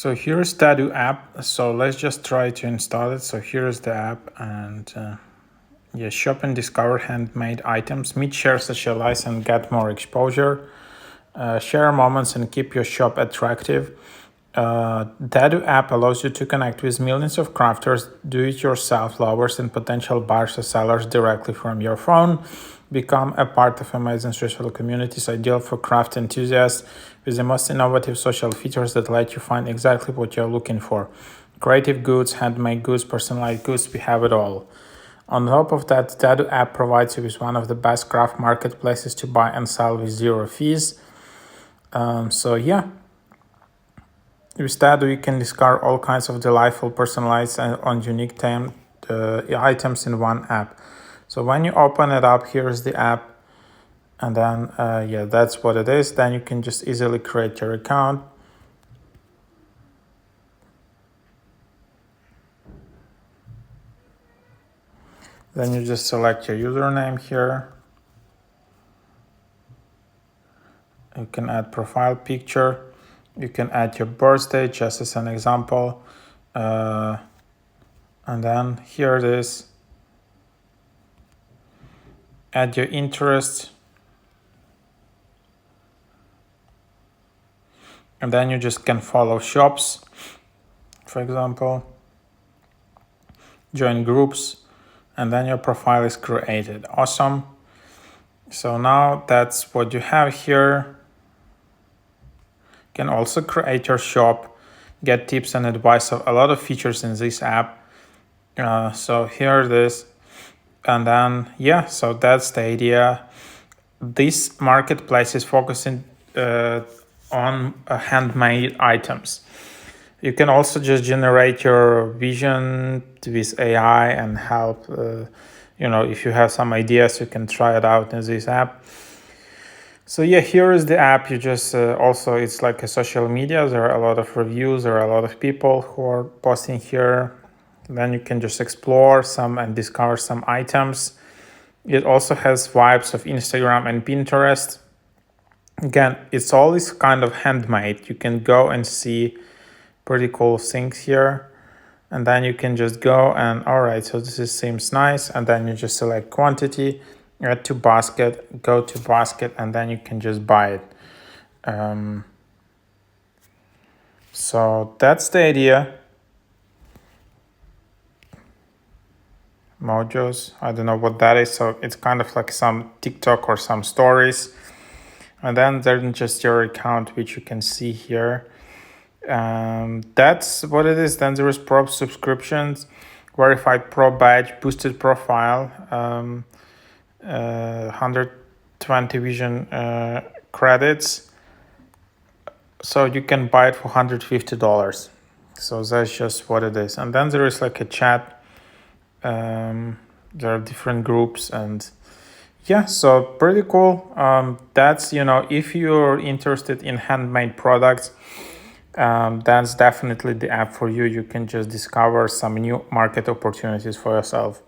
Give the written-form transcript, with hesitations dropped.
So here's TEDOO app. So let's just try to install it. So here's the app, and yeah, shop and discover handmade items, meet, share, socialize, and get more exposure. Share moments and keep your shop attractive. TEDOO app allows you to connect with millions of crafters, do-it-yourself lovers, and potential buyers or sellers directly from your phone. Become a part of amazing social communities, ideal for craft enthusiasts, with the most innovative social features that let you find exactly what you're looking for. Creative goods, handmade goods, personalized goods, we have it all. On top of that, TEDOO app provides you with one of the best craft marketplaces to buy and sell with zero fees. So yeah, with TEDOO you can discover all kinds of delightful, personalized, and unique items in one app. So when you open it up, here's the app, and then yeah, that's what it is. Then you can just easily create your account. Then you just select your username here. You can add profile picture. You can add your birthday, just as an example. And then here it is. Add your interest. And then you just can follow shops, for example. Join groups. And then your profile is created. Awesome. So now that's what you have here. You can also create your shop, get tips and advice of a lot of features in this app. So here it is. And then, yeah, so that's the idea. This marketplace is focusing on handmade items. You can also just generate your vision with AI and help, if you have some ideas, you can try it out in this app. So yeah, here is the app. You just also, it's like a social media. There are a lot of reviews. There are a lot of people who are posting here. Then you can just explore some and discover some items. It also has vibes of Instagram and Pinterest. Again, it's always kind of handmade. You can go and see pretty cool things here. And then you can just go and, all right, so this seems nice. And then you just select quantity, add to basket, go to basket, and then you can just buy it. So that's the idea. Mojos, I don't know what that is. So it's kind of like some TikTok or some stories. And then there's just your account, which you can see here. That's what it is. Then there is pro subscriptions, verified pro badge, boosted profile, 120 vision credits. So you can buy it for $150. So that's just what it is. And then there is like a chat. There are different groups, and yeah, so pretty cool. That's, if you're interested in handmade products, that's definitely the app for you. You can just discover some new market opportunities for yourself.